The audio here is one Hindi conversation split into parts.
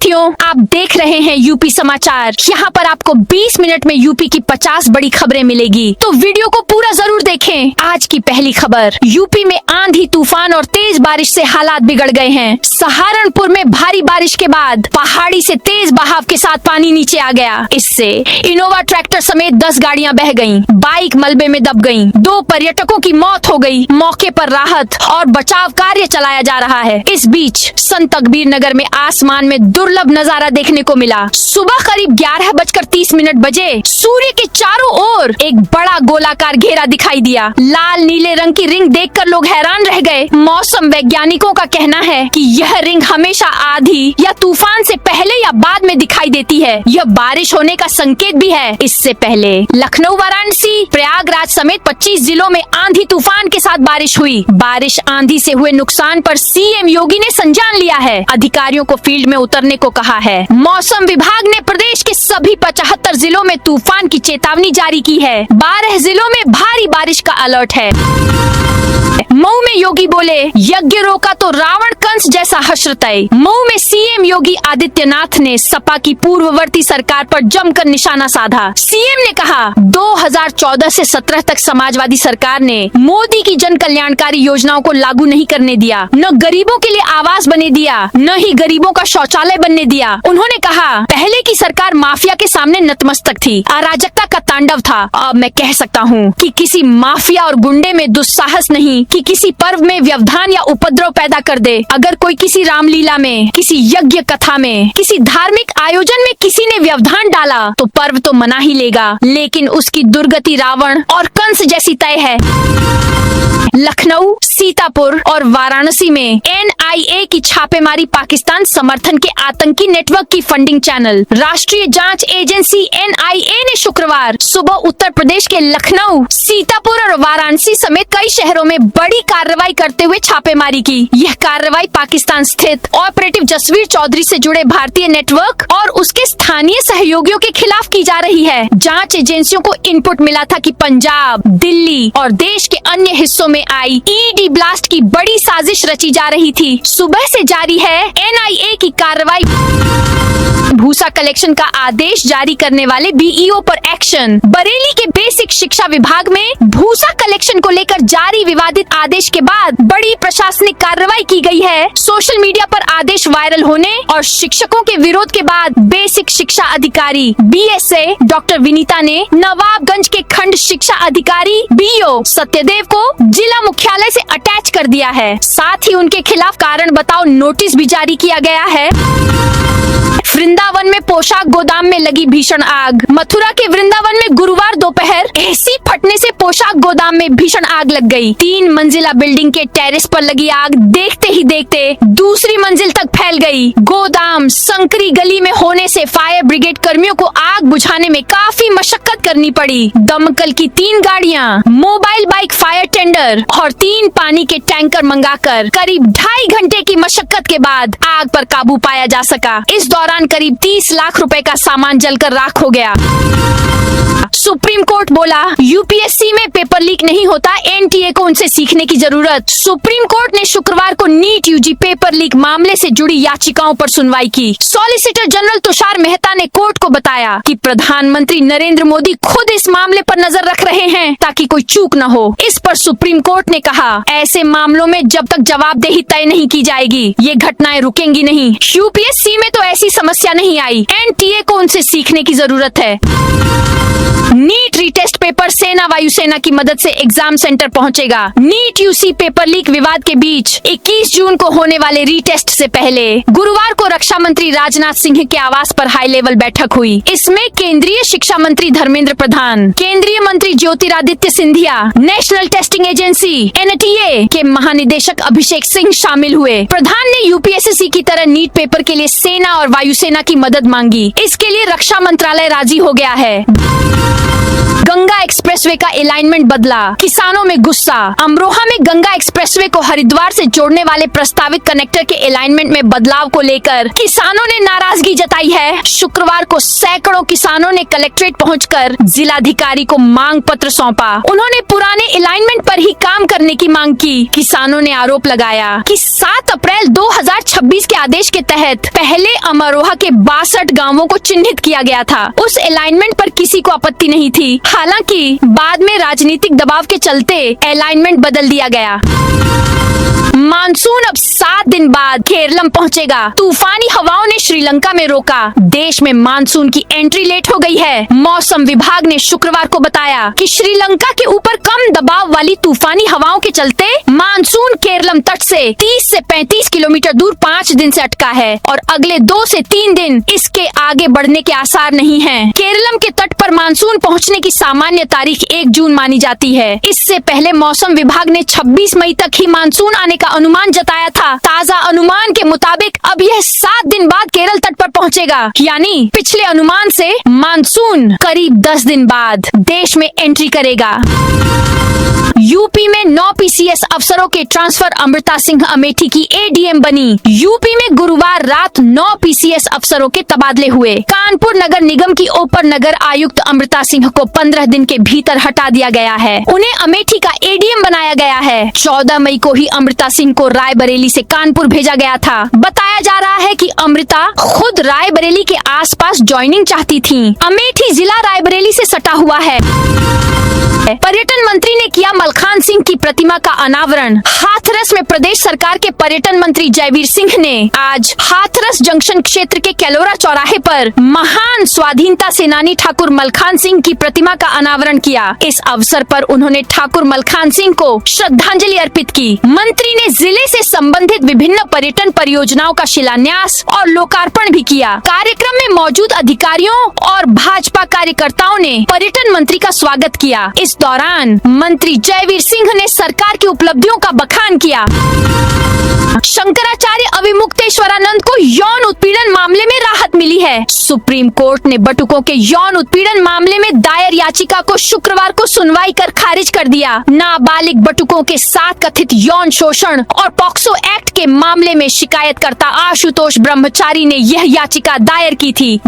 साथियों, आप देख रहे हैं यूपी समाचार। यहाँ पर आपको 20 मिनट में यूपी की 50 बड़ी खबरें मिलेगी, तो वीडियो को पूरा जरूर देखें। आज की पहली खबर, यूपी में आंधी तूफान और तेज बारिश से हालात बिगड़ गए हैं। सहारनपुर में भारी बारिश के बाद पहाड़ी से तेज बहाव के साथ पानी नीचे आ गया। इससे इनोवा ट्रैक्टर समेत 10 गाड़ियां बह गईं, बाइक मलबे में दब गईं, 2 पर्यटकों की मौत हो गई। मौके पर राहत और बचाव कार्य चलाया जा रहा है। इस बीच संत कबीर नगर में आसमान में दुर्लभ नजारा देखने को मिला। सुबह करीब 11:30 बजे सूर्य के चारों ओर एक बड़ा गोलाकार घेरा दिखाई दिया। लाल नीले रंग की रिंग देखकर लोग हैरान रह गए। मौसम वैज्ञानिकों का कहना है कि यह रिंग हमेशा आंधी या तूफान से पहले या बाद में दिखाई देती है। यह बारिश होने का संकेत भी है। इससे पहले लखनऊ, वाराणसी, प्रयागराज समेत 25 जिलों में आंधी तूफान के साथ बारिश हुई। बारिश आंधी से हुए नुकसान पर सीएम योगी ने संज्ञान लिया है। अधिकारियों को फील्ड में उतरने को कहा है। मौसम विभाग ने प्रदेश के सभी 75 जिलों में तूफान की चेतावनी जारी की है। 12 जिलों में भारी बारिश का अलर्ट है। मऊ में योगी बोले, यज्ञ रोका तो रावण कंस जैसा हश्रतय। मऊ में सीएम योगी आदित्यनाथ ने सपा की पूर्ववर्ती सरकार पर जमकर निशाना साधा। सीएम ने कहा, 2014 से 17 तक समाजवादी सरकार ने मोदी की जन कल्याणकारी योजनाओं को लागू नहीं करने दिया, न गरीबों के लिए आवास बने दिया, न ही गरीबों का शौचालय बनने दिया। उन्होंने कहा, पहले की सरकार माफिया के सामने नतमस्तक थी, अराजकता का तांडव था। अब मैं कह सकता हूँ कि किसी माफिया और गुंडे में दुस्साहस नहीं कि किसी पर्व में व्यवधान या उपद्रव पैदा कर दे। अगर कोई किसी रामलीला में, किसी यज्ञ कथा में, किसी धार्मिक आयोजन में किसी ने व्यवधान डाला तो पर्व तो मना ही लेगा, लेकिन उसकी दुर्गति रावण और कंस जैसी तय है। लखनऊ, सीतापुर और वाराणसी में एनआईए की छापेमारी पाकिस्तान समर्थन के आतंकी नेटवर्क की फंडिंग चैनल राष्ट्रीय जांच एजेंसी एनआईए ने शुक्रवार सुबह उत्तर प्रदेश के लखनऊ, सीतापुर और वाराणसी समेत कई शहरों में बड़ी कार्रवाई करते हुए छापेमारी की। यह कार्रवाई पाकिस्तान स्थित ऑपरेटिव जसवीर चौधरी से जुड़े भारतीय नेटवर्क और उसके स्थानीय सहयोगियों के खिलाफ की जा रही है। जांच एजेंसियों को इनपुट मिला था कि पंजाब, दिल्ली और देश के अन्य हिस्सों में आई ईडी ब्लास्ट की बड़ी साजिश रची जा रही थी। सुबह से जारी है एनआईए की कार्रवाई। भूसा कलेक्शन का आदेश जारी करने वाले बीईओ पर एक्शन। बरेली के बेसिक शिक्षा विभाग में भूसा कलेक्शन को लेकर जारी विवादित आदेश के बाद बड़ी प्रशासनिक कार्रवाई की गई है। सोशल मीडिया पर आदेश वायरल होने और शिक्षकों के विरोध के बाद बेसिक शिक्षा अधिकारी बीएसए डॉक्टर विनीता ने नवाबगंज के खंड शिक्षा अधिकारी बीओ सत्यदेव को जिला मुख्यालय से अटैच कर दिया है। साथ ही उनके खिलाफ कारण बताओ नोटिस भी जारी किया गया है। वृंदावन में पोशाक गोदाम में लगी भीषण आग। मथुरा के वृंदावन में गुरुवार दोपहर एसी फटने से पोशाक गोदाम में भीषण आग लग गई। 3 मंजिला बिल्डिंग के टेरेस पर लगी आग देखते ही देखते दूसरी मंजिल तक फैल गई। गोदाम संकरी गली में होने से फायर ब्रिगेड कर्मियों को आग बुझाने में काफी मशक्कत करनी पड़ी। दमकल की 3 गाड़ियां, मोबाइल बाइक फायर टेंडर और 3 पानी के टैंकर मंगाकर करीब 2.5 घंटे की मशक्कत के बाद आग पर काबू पाया जा सका। इस दौरान करीब 30 लाख रुपए का सामान जलकर राख हो गया। सुप्रीम कोर्ट बोला, यूपीएससी में पेपर लीक नहीं होता, एनटीए को उनसे सीखने की जरूरत। सुप्रीम कोर्ट ने शुक्रवार को नीट यूजी पेपर लीक मामले से जुड़ी याचिकाओं पर सुनवाई की। सॉलिसिटर जनरल तुषार मेहता ने कोर्ट को बताया कि प्रधानमंत्री नरेंद्र मोदी खुद इस मामले पर नजर रख रहे हैं ताकि कोई चूक न हो। इस पर सुप्रीम कोर्ट ने कहा, ऐसे मामलों में जब तक जवाबदेही तय नहीं की जाएगी, ये घटनाएं रुकेंगी नहीं। यूपीएससी में तो ऐसी समस्या नहीं आई, एनटीए को उनसे सीखने की जरूरत है। नीट रीटेस्ट पेपर सेना वायुसेना की मदद से एग्जाम सेंटर पहुंचेगा। नीट यूसी पेपर लीक विवाद के बीच 21 जून को होने वाले रीटेस्ट से पहले गुरुवार को रक्षा मंत्री राजनाथ सिंह के आवास पर हाई लेवल बैठक हुई। इसमें केंद्रीय शिक्षा मंत्री धर्मेंद्र प्रधान, केंद्रीय मंत्री Jyotiraditya Scindia, national testing agency NTA के महानिदेशक अभिषेक सिंह शामिल हुए। प्रधान ने यूपीएससी की तरह नीट पेपर के लिए सेना और वायुसेना की मदद मांगी। इसके लिए रक्षा मंत्रालय राजी हो गया है। गंगा एक्सप्रेसवे का अलाइनमेंट बदला, किसानों में गुस्सा। अमरोहा में गंगा एक्सप्रेसवे को हरिद्वार से जोड़ने वाले प्रस्तावित कनेक्टर के अलाइनमेंट में बदलाव को लेकर किसानों ने नाराजगी जताई है। शुक्रवार को सैकड़ों किसानों ने कलेक्ट्रेट पहुंचकर जिलाधिकारी को मांग पत्र सौंपा। उन्होंने पुराने अलाइनमेंट पर ही काम करने की मांग की। किसानों ने आरोप लगाया कि 7 अप्रैल 2026 के आदेश के तहत पहले अमरोहा के 62 गांवों को चिन्हित किया गया था। उस अलाइनमेंट पर किसी को आपत्ति नहीं थी। हालांकि बाद में राजनीतिक दबाव के चलते अलाइनमेंट बदल दिया गया। मानसून अब 7 दिन बाद केरलम पहुंचेगा। तूफानी हवाओं ने श्रीलंका में रोका। देश में मानसून की एंट्री लेट हो गई है। मौसम विभाग ने शुक्रवार को बताया कि श्रीलंका के ऊपर कम दबाव वाली तूफानी हवाओं के चलते मानसून केरलम तट से 30 से 35 किलोमीटर दूर 5 दिन से अटका है और अगले 2 से 3 दिन इसके आगे बढ़ने के आसार नहीं हैं। केरलम के तट पर मानसून पहुंचने की सामान्य तारीख 1 जून मानी जाती है। इससे पहले मौसम विभाग ने 26 मई तक ही मानसून आने का अनुमान जताया था। ताजा अनुमान के मुताबिक अब यह 7 दिन बाद केरल तट पर पहुंचेगा, यानी पिछले अनुमान से मानसून करीब 10 दिन बाद देश में एंट्री करेगा। यूपी में 9 पीसीएस अफसरों के ट्रांसफर। अमृता सिंह अमेठी की एडीएम बनी। यूपी में गुरुवार रात 9 पीसीएस अफसरों के तबादले हुए। कानपुर नगर निगम की अपर नगर आयुक्त अमृता सिंह को 15 दिन के भीतर हटा दिया गया है। उन्हें अमेठी का एडीएम बनाया गया है। 14 मई को ही अमृता सिंह को रायबरेली से कानपुर भेजा गया था। बताया जा रहा है कि अमृता खुद रायबरेली के आसपास ज्वाइनिंग चाहती थी। अमेठी जिला रायबरेली से सटा हुआ है। पर्यटन मंत्री ने किया मलखान सिंह की प्रतिमा का अनावरण। हाथरस में प्रदेश सरकार के पर्यटन मंत्री जयवीर सिंह ने आज हाथरस जंक्शन क्षेत्र के कैलोरा चौराहे पर महान स्वाधीनता सेनानी ठाकुर मलखान सिंह की प्रतिमा का अनावरण किया। इस अवसर पर उन्होंने ठाकुर मलखान सिंह को श्रद्धांजलि अर्पित की। मंत्री ने जिले से संबंधित विभिन्न पर्यटन परियोजनाओं का शिलान्यास और लोकार्पण भी किया। कार्यक्रम में मौजूद अधिकारियों और भाजपा कार्यकर्ताओं ने पर्यटन मंत्री का स्वागत किया। इस दौरान मंत्री जयवीर सिंह ने सरकार की उपलब्धियों का बखान किया। शंकराचार्य अविमुक्तेश्वरानंद को यौन उत्पीड़न मामले में राहत मिली है। सुप्रीम कोर्ट ने बटुकों के यौन उत्पीड़न मामले में दायर याचिका को शुक्रवार को सुनवाई कर खारिज कर दिया। नाबालिग बटुकों के साथ कथित यौन शोषण और पॉक्सो एक्ट के मामले में शिकायतकर्ता आशुतोष ब्रह्मचारी ने यह याचिका दायर की थी।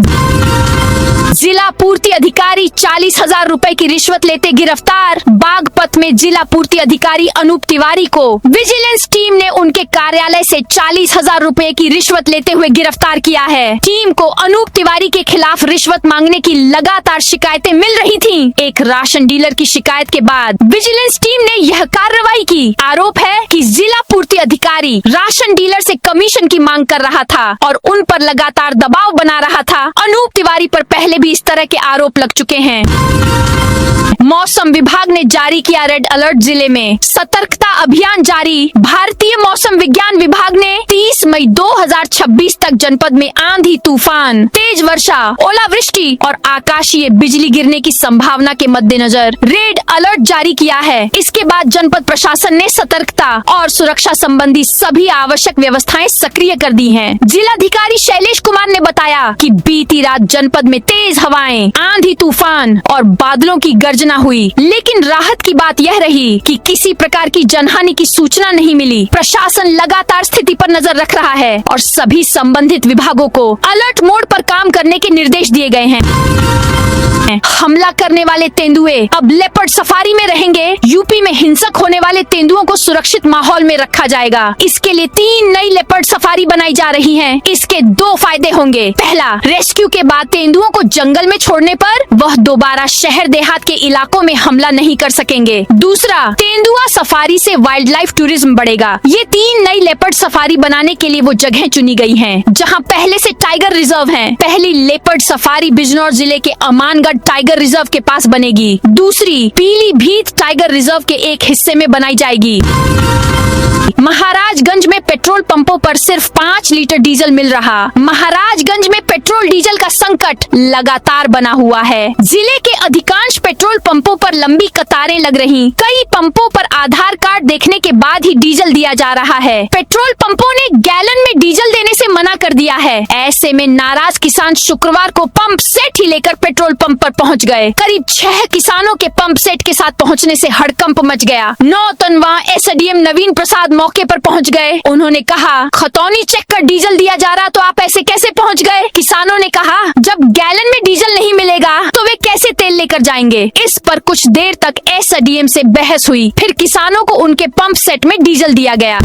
जिला पूर्ति अधिकारी 40,000 रुपए की रिश्वत लेते गिरफ्तार। बागपत में जिला पूर्ति अधिकारी अनूप तिवारी को विजिलेंस टीम ने उनके कार्यालय से 40,000 रुपए की रिश्वत लेते हुए गिरफ्तार किया है। टीम को अनूप तिवारी के खिलाफ रिश्वत मांगने की लगातार शिकायतें मिल रही थीं। एक राशन डीलर की शिकायत के बाद विजिलेंस टीम ने यह कार्रवाई की। आरोप है कि जिला पूर्ति अधिकारी राशन डीलर से कमीशन की मांग कर रहा था और उन पर लगातार दबाव बना रहा था। अनूप तिवारी पर पहले भी इस तरह के आरोप लग चुके हैं। मौसम विभाग ने जारी किया रेड अलर्ट। जिले में सतर्कता अभियान जारी। भारतीय मौसम विज्ञान विभाग ने 30 मई 2026 तक जनपद में आंधी, तूफान, तेज वर्षा, ओलावृष्टि और आकाशीय बिजली गिरने की संभावना के मद्देनजर रेड अलर्ट जारी किया है। इसके बाद जनपद प्रशासन ने सतर्कता और सुरक्षा संबंधी सभी आवश्यक व्यवस्थाएं सक्रिय कर दी हैं। जिलाधिकारी शैलेश कुमार ने बताया कि बीती रात जनपद में तेज हवाएं, आंधी, तूफान और बादलों की गर्जना हुई, लेकिन राहत की बात यह रही कि किसी प्रकार की जनहानि की सूचना नहीं मिली। प्रशासन लगातार स्थिति पर नजर रख रहा है और सभी संबंधित विभागों को अलर्ट मोड पर काम करने के निर्देश दिए गए हैं। हमला करने वाले तेंदुए अब लेपर्ड सफारी में रहेंगे। यूपी में हिंसक होने वाले तेंदुओं को सुरक्षित माहौल में रखा जाएगा। इसके लिए 3 नई लेपर्ड सफारी बनाई जा रही हैं। इसके 2 फायदे होंगे। पहला, रेस्क्यू के बाद तेंदुओं को जंगल में छोड़ने पर वह दोबारा शहर देहात के इलाकों में हमला नहीं कर सकेंगे। दूसरा, तेंदुआ सफारी से वाइल्ड लाइफ टूरिज्म बढ़ेगा। ये 3 नई लेपर्ड सफारी बनाने के लिए वो जगह चुनी गई हैं, जहां पहले से टाइगर रिजर्व हैं। पहली लेपर्ड सफारी बिजनौर जिले के अमानगढ़ टाइगर रिजर्व के पास बनेगी। दूसरी पीलीभीत टाइगर रिजर्व के एक हिस्से में बनाई जाएगी। महाराजगंज में पेट्रोल पंपों पर सिर्फ 5 लीटर डीजल मिल रहा। महाराजगंज में पेट्रोल डीजल का संकट लगातार बना हुआ है। जिले के अधिकांश पेट्रोल पंपों पर लंबी कतारें लग रही। कई पंपों पर आधार कार्ड देखने के बाद ही डीजल दिया जा रहा है। पेट्रोल पंपों ने गैलन में डीजल देने से मना कर दिया है। ऐसे में नाराज किसान शुक्रवार को पंप सेट ही लेकर पेट्रोल पंप पर पहुंच गए। करीब 6 किसानों के पंप सेट के साथ पहुंचने से हड़कंप मच गया। 9 तनवा एसडीएम नवीन प्रसाद मौके पर पहुंच गए। उन्होंने कहा, खतौनी चेक कर डीजल दिया जा रहा तो आप ऐसे कैसे पहुंच गए? किसानों ने कहा, जब गैलन में डीजल नहीं मिलेगा तो वे कैसे से तेल लेकर जाएंगे। इस पर कुछ देर तक एसडीएम से बहस हुई, फिर किसानों को उनके पंप सेट में डीजल दिया गया।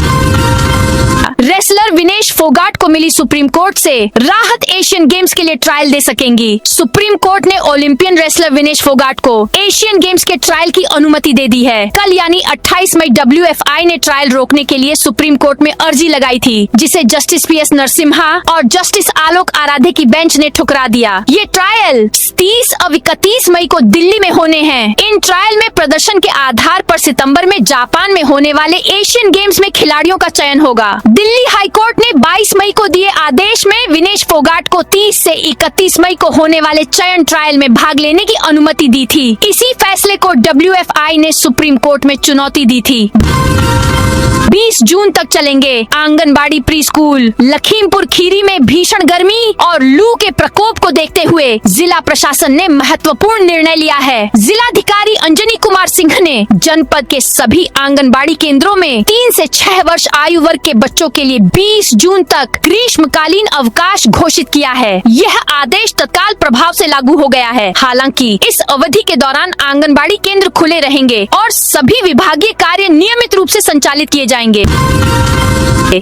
रेसलर विनेश फोगाट को मिली सुप्रीम कोर्ट से राहत, एशियन गेम्स के लिए ट्रायल दे सकेंगी। सुप्रीम कोर्ट ने ओलंपियन रेसलर विनेश फोगाट को एशियन गेम्स के ट्रायल की अनुमति दे दी है। कल यानी 28 मई WFI ने ट्रायल रोकने के लिए सुप्रीम कोर्ट में अर्जी लगाई थी, जिसे जस्टिस PS नरसिम्हा और जस्टिस आलोक आराधे की बेंच ने ठुकरा दिया। ये ट्रायल 30 और 31 मई को दिल्ली में होने हैं। इन ट्रायल में प्रदर्शन के आधार पर सितंबर में जापान में होने वाले एशियन गेम्स में खिलाड़ियों का चयन होगा। दिल्ली हाई कोर्ट ने 22 मई को दिए आदेश में विनेश फोगाट को 30 से 31 मई को होने वाले चयन ट्रायल में भाग लेने की अनुमति दी थी। इसी फैसले को WFI ने सुप्रीम कोर्ट में चुनौती दी थी। 20 जून तक चलेंगे आंगनबाड़ी प्री स्कूल। लखीमपुर खीरी में भीषण गर्मी और लू के प्रकोप को देखते हुए जिला प्रशासन ने महत्वपूर्ण निर्णय लिया है। जिलाधिकारी अंजनी कुमार सिंह ने जनपद के सभी आंगनबाड़ी केंद्रों में 3 से 6 वर्ष आयु वर्ग के बच्चों के लिए 20 जून तक ग्रीष्मकालीन अवकाश घोषित किया है। यह आदेश तत्काल प्रभाव से लागू हो गया है। हालांकि इस अवधि के दौरान आंगनबाड़ी केंद्र खुले रहेंगे और सभी विभागीय कार्य नियमित रूप से संचालित किए जाएंगे।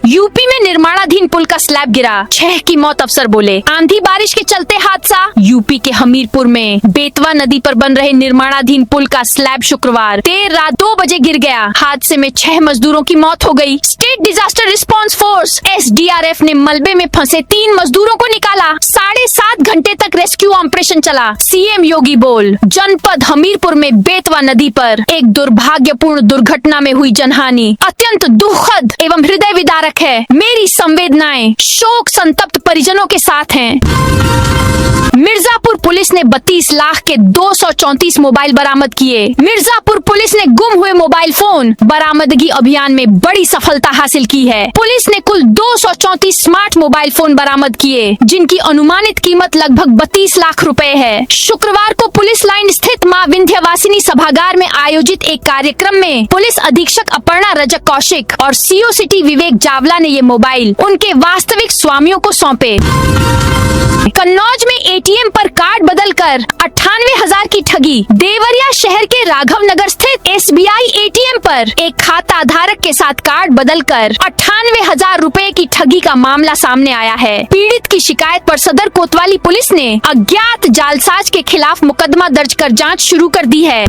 यूपी में निर्माणाधीन पुल का स्लैब गिरा, 6 की मौत, अफसर बोले। आंधी बारिश के चलते हादसा। यूपी के हमीरपुर में बेतवा नदी पर बन रहे निर्माणाधीन पुल का स्लैब शुक्रवार देर रात 2 बजे गिर गया। हादसे में 6 मजदूरों की मौत हो गई। State disaster response force SDRF ने मलबे में फंसे 3 मजदूरों को निकाला। 7.5 घंटे तक रेस्क्यू ऑपरेशन चला। CM योगी बोल। जनपद हमीरपुर में बेतवा नदी पर एक दुर्भाग्यपूर्ण दुर्घटना में हुई जनहानि अत्यंत दुखद एवं हृदय विदारक है। मेरी संवेदनाएं शोक संतप्त परिजनों के साथ हैं। मिर्जापुर पुलिस ने 32 लाख के 234 मोबाइल बरामद किए। मिर्जापुर पुलिस ने गुम हुए मोबाइल फोन बरामदगी अभियान में बड़ी सफलता हासिल की है। पुलिस ने कुल 234 स्मार्ट मोबाइल फोन बरामद किए, जिनकी अनुमानित कीमत लगभग 32 लाख रुपए है। शुक्रवार को पुलिस लाइन स्थित मां विंध्यवासिनी सभागार में आयोजित एक कार्यक्रम में पुलिस अधीक्षक अपर्णा रजक कौशिक और CO सिटी विवेक जावला ने ये मोबाइल उनके वास्तविक स्वामियों को सौंपे। कन्नौज में ATM पर कार्ड बदलकर 98,000 की ठगी। देवरिया शहर के राघव नगर स्थित SBI ATM पर एक खाता धारक के साथ कार्ड बदलकर 98,000 रुपए की ठगी का मामला सामने आया है। पीड़ित की शिकायत पर सदर कोतवाली पुलिस ने अज्ञात जालसाज के खिलाफ मुकदमा दर्ज कर जांच शुरू कर दी है।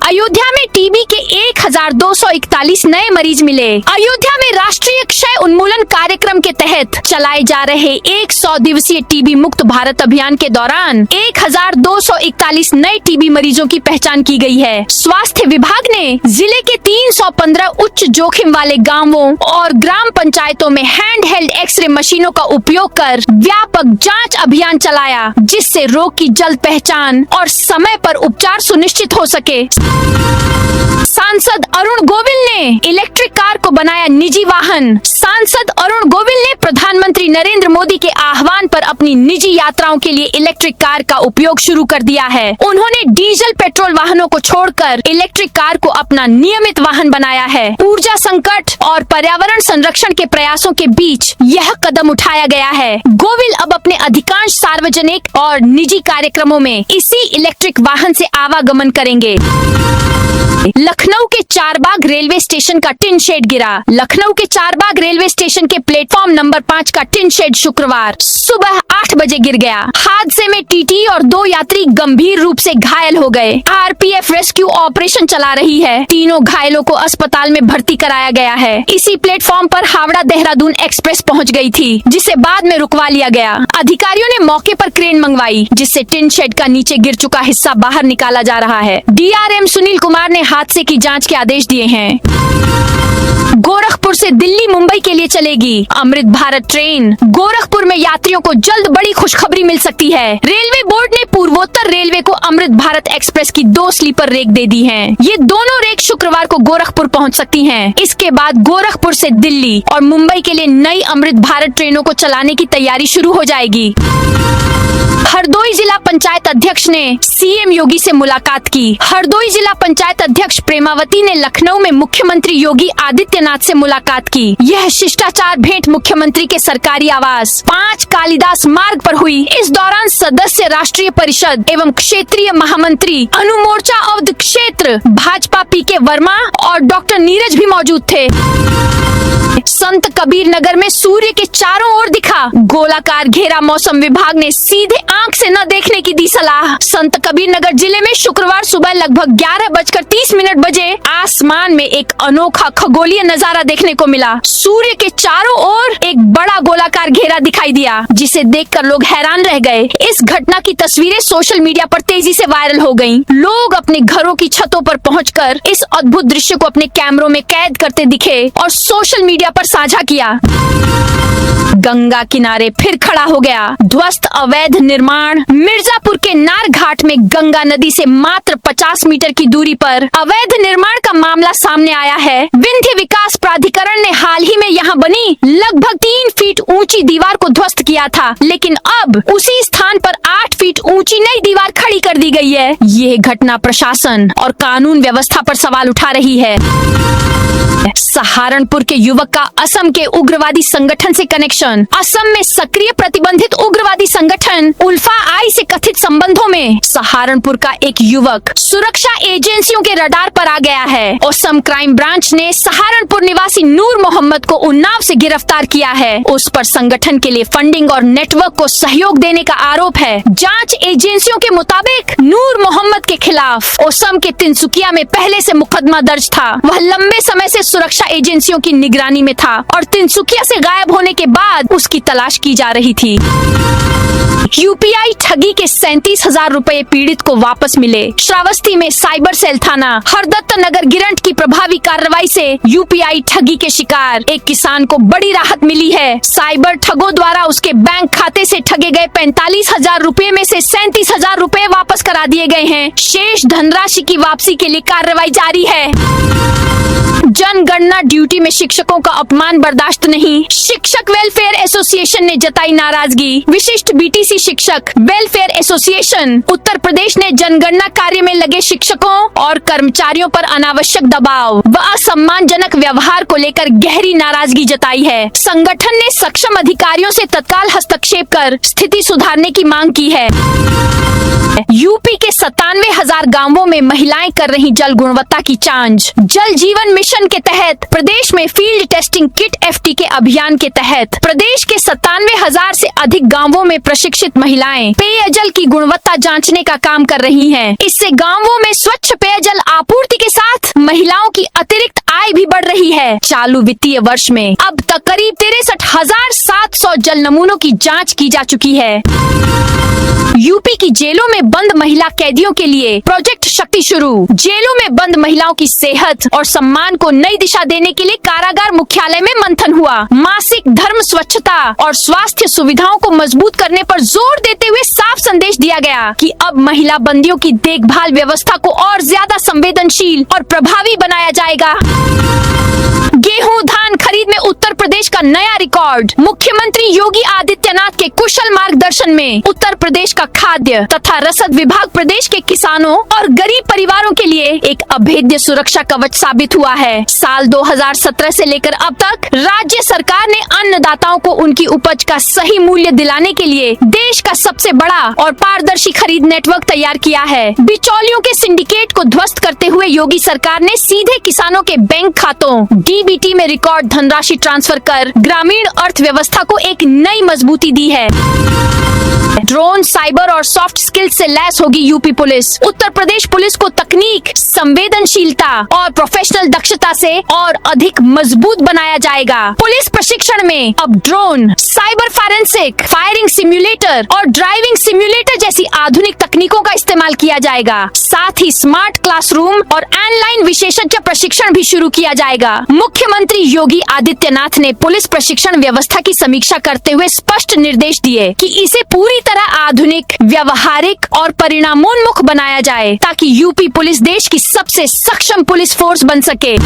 अयोध्या में टीबी के 1,241 नए मरीज मिले। अयोध्या में राष्ट्रीय क्षय उन्मूलन कार्यक्रम के तहत चलाए जा रहे 100 दिवसीय टीबी मुक्त भारत अभियान के दौरान 1,241 नए टीबी मरीजों की पहचान की गई है। स्वास्थ्य विभाग ने जिले के 315 उच्च जोखिम वाले गांवों और ग्राम पंचायतों में हैंड हेल्ड एक्सरे मशीनों का उपयोग कर व्यापक जांच अभियान चलाया, जिससे रोग की जल्द पहचान और समय पर उपचार सुनिश्चित हो सके। सांसद अरुण गोविल ने इलेक्ट्रिक कार को बनाया निजी वाहन। सांसद अरुण गोविल ने प्रधानमंत्री नरेंद्र मोदी के आह्वान पर अपनी निजी यात्राओं के लिए इलेक्ट्रिक कार का उपयोग शुरू कर दिया है। उन्होंने डीजल पेट्रोल वाहनों को छोड़कर इलेक्ट्रिक कार को अपना नियमित वाहन बनाया है। ऊर्जा संकट और पर्यावरण संरक्षण के प्रयासों के बीच यह कदम उठाया गया है। गोविल अब अपने अधिकांश सार्वजनिक और निजी कार्यक्रमों में इसी इलेक्ट्रिक वाहन से आवागमन करेंगे। लखनऊ के चारबाग रेलवे स्टेशन का टिन शेड गिरा। लखनऊ के चारबाग रेलवे स्टेशन के प्लेटफॉर्म नंबर 5 का टिन शेड शुक्रवार सुबह 8 बजे गिर गया। हादसे में टीटी और 2 यात्री गंभीर रूप से घायल हो गए। RPF रेस्क्यू ऑपरेशन चला रही है। तीनों घायलों को अस्पताल में भर्ती कराया गया है। इसी प्लेटफॉर्म पर हावड़ा देहरादून एक्सप्रेस पहुंच गई थी, जिसे बाद में रुकवा लिया गया। अधिकारियों ने मौके पर क्रेन मंगवाई, जिससे टिन शेड का नीचे गिर चुका हिस्सा बाहर निकाला जा रहा है। DRM सुनील कुमार ने हादसे की जांच के आदेश दिए हैं। गोरखपुर से दिल्ली मुंबई के लिए चलेगी अमृत भारत ट्रेन। गोरखपुर में यात्रियों को जल्द बड़ी खुशखबरी मिल सकती है। रेलवे बोर्ड ने पूर्वोत्तर रेलवे को अमृत भारत एक्सप्रेस की 2 स्लीपर रेक दे दी हैं। ये दोनों रेक शुक्रवार को गोरखपुर पहुंच सकती हैं। इसके बाद गोरखपुर से दिल्ली और मुंबई के लिए नई अमृत भारत ट्रेनों को चलाने की तैयारी शुरू हो जाएगी। हरदोई जिला पंचायत अध्यक्ष ने सीएम योगी से मुलाकात की। हरदोई जिला पंचायत अध्यक्ष प्रेमावती ने लखनऊ में मुख्यमंत्री योगी आदित्यनाथ से मुलाकात की। यह शिष्टाचार भेंट मुख्यमंत्री के सरकारी आवास 5 कालिदास मार्ग पर हुई। इस दौरान सदस्य राष्ट्रीय परिषद एवं क्षेत्रीय महामंत्री अनुमोर्चा अवध क्षेत्र भाजपा पीके वर्मा और डॉक्टर नीरज भी मौजूद थे। संत कबीर नगर में सूर्य के चारों ओर दिखा गोलाकार घेरा। मौसम विभाग ने सीधे आंख से न देखने की दी सलाह। संत कबीर नगर जिले में शुक्रवार सुबह लगभग 11:30 बजे आसमान में एक अनोखा खगोलीय नजारा देखने को मिला। सूर्य के चारों ओर एक बड़ा गोलाकार घेरा दिखाई दिया, जिसे देखकर लोग हैरान रह गए। इस घटना की तस्वीरें सोशल मीडिया पर तेजी से वायरल हो गयी। लोग अपने घरों की छतों पर पहुंचकर इस अद्भुत दृश्य को अपने कैमरों में कैद करते दिखे और सोशल मीडिया पर साझा किया। गंगा किनारे फिर खड़ा हो गया ध्वस्त अवैध निर्माण। मिर्जापुर के नार घाट में गंगा नदी से मात्र 50 मीटर की दूरी पर अवैध निर्माण का मामला सामने आया है। विंध्य विकास प्राधिकरण ने हाल ही में यहाँ बनी लगभग 3 फीट ऊंची दीवार को ध्वस्त किया था, लेकिन अब उसी स्थान पर 8 फीट ऊंची नई दीवार खड़ी कर दी गई है। ये घटना प्रशासन और कानून व्यवस्था पर सवाल उठा रही है। सहारनपुर के युवक का असम के उग्रवादी संगठन से कनेक्शन। असम में सक्रिय प्रतिबंधित उग्रवादी संगठन उल्फा आई से कथित संबंधों में सहारनपुर का एक युवक सुरक्षा एजेंसियों के रडार पर आ गया है। असम क्राइम ब्रांच ने सहारनपुर निवासी नूर मोहम्मद को उन्नाव से गिरफ्तार किया है। उस पर संगठन के लिए फंडिंग और नेटवर्क को सहयोग देने का आरोप है। जांच एजेंसियों के मुताबिक नूर मोहम्मद के खिलाफ असम के तिनसुकिया में पहले से मुकदमा दर्ज था। वह लंबे समय से सुरक्षा एजेंसियों की निगरानी में था और तिनसुकिया से गायब होने के बाद उसकी तलाश की जा रही थी। यूपीआई ठगी के 37,000 रुपए पीड़ित को वापस मिले। श्रावस्ती में साइबर सेल थाना हरदत्त नगर गिरंट की प्रभावी कार्रवाई से यूपीआई ठगी के शिकार एक किसान को बड़ी राहत मिली है। साइबर ठगों द्वारा उसके बैंक खाते से ठगे गए 45,000 रुपए में से 37,000 रुपए वापस करा दिए गए हैं। शेष धनराशि की वापसी के लिए कार्रवाई जारी है। जनगणना ड्यूटी में शिक्षकों का अपमान बर्दाश्त नहीं। शिक्षक वेलफेयर एसोसिएशन ने जताई नाराजगी। विशिष्ट बीटीसी शिक्षक वेलफेयर एसोसिएशन उत्तर प्रदेश ने जनगणना कार्य में लगे शिक्षकों और कर्मचारियों पर अनावश्यक दबाव व असम्मानजनक व्यवहार को लेकर गहरी नाराजगी जताई है। संगठन ने सक्षम अधिकारियों से तत्काल हस्तक्षेप कर स्थिति सुधारने की मांग की है। यूपी के 97,000 गांवों में महिलाएं कर रही जल गुणवत्ता की जांच। जल जीवन मिशन के तहत प्रदेश में फील्ड टेस्टिंग किट एफटी के अभियान के तहत प्रदेश के 97,000 से अधिक गांवों में प्रशिक्षित महिलाएं पेयजल की गुणवत्ता जांचने का काम कर रही हैं। इससे गांवों में स्वच्छ पेयजल आपूर्ति के साथ महिलाओं की अतिरिक्त आय भी बढ़ रही है। चालू वित्तीय वर्ष में अब तक करीब 63,700 जल नमूनों की जाँच की जा चुकी है। यूपी की जेलों में बंद महिला कैदियों के लिए प्रोजेक्ट शक्ति शुरू। जेलों में बंद महिलाओं की सेहत और सम्मान को नई दिशा देने के लिए कारागार मुख्यालय में मंथन हुआ। मासिक धर्म, स्वच्छता और स्वास्थ्य सुविधाओं को मजबूत करने पर जोर देते हुए साफ संदेश दिया गया कि अब महिला बंदियों की देखभाल व्यवस्था को और ज्यादा संवेदनशील और प्रभावी बनाया जाएगा। गेहूं धान खरीद में उत्तर प्रदेश का नया रिकॉर्ड। मुख्यमंत्री योगी आदित्यनाथ के कुशल मार्गदर्शन में उत्तर प्रदेश का खाद्य तथा रसद विभाग प्रदेश के किसानों और गरीब परिवारों के लिए एक अभेद्य सुरक्षा कवच साबित हुआ है। साल 2017 से लेकर अब तक राज्य सरकार ने अन्नदाताओं को उनकी उपज का सही मूल्य दिलाने के लिए देश का सबसे बड़ा और पारदर्शी खरीद नेटवर्क तैयार किया है। बिचौलियों के सिंडिकेट को ध्वस्त करते हुए योगी सरकार ने सीधे किसानों के बैंक खातों डीबीटी में रिकॉर्ड धनराशि ट्रांसफर कर ग्रामीण अर्थव्यवस्था को एक नई मजबूती दी है। ड्रोन, साइबर और सॉफ्ट स्किल्स से लैस होगी UP police. Uttar Pradesh police को तकनीक, संवेदनशीलता और प्रोफेशनल दक्षता से और अधिक मजबूत बनाया जाएगा। पुलिस प्रशिक्षण में अब drone, cyber forensic, firing simulator और ड्राइविंग सिम्युलेटर जैसी आधुनिक तकनीकों का इस्तेमाल किया जाएगा। साथ ही स्मार्ट क्लासरूम और ऑनलाइन विशेषज्ञ प्रशिक्षण भी शुरू किया जाएगा। मुख्यमंत्री योगी आदित्यनाथ ने पुलिस प्रशिक्षण व्यवस्था की समीक्षा करते हुए स्पष्ट निर्देश दिए कि इसे पूरी तरह आधुनिक, व्यवहारिक और परिणामोन्मुख बनाया जाए ताकि यूपी पुलिस देश की सबसे सक्षम पुलिस फोर्स बन सके।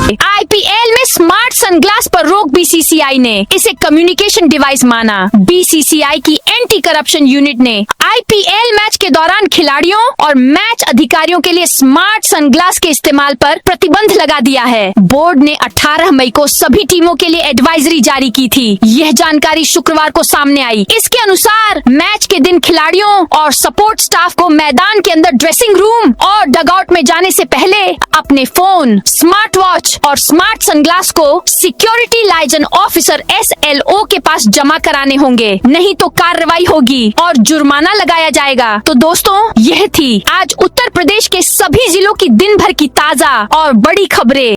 आईपीएल में स्मार्ट सनग्लास पर रोक बीसीसीआई ने इसे कम्युनिकेशन डिवाइस माना। बीसीसीआई की एंटी करप्शन यूनिट ने आईपीएल मैच के दौरान खिलाड़ियों और मैच अधिकारियों के लिए स्मार्ट सनग्लास के इस्तेमाल पर प्रतिबंध लगा दिया है। बोर्ड ने 18 मई को सभी टीमों के लिए एडवाइजरी जारी की थी। यह जानकारी शुक्रवार को सामने आई। इसके अनुसार मैच के दिन खिलाड़ियों और सपोर्ट स्टाफ को मैदान के अंदर ड्रेसिंग रूम और डगआउट में जाने से पहले अपने फोन, स्मार्ट वॉच और स्मार्ट सनग्लास को सिक्योरिटी लाइजन ऑफिसर SLO के पास जमा कराने होंगे, नहीं तो कार्रवाई होगी और जुर्माना लगाया जाएगा। तो दोस्तों, यह थी आज उत्तर प्रदेश के सभी जिलों की दिन भर की ताजा और बड़ी खबरें।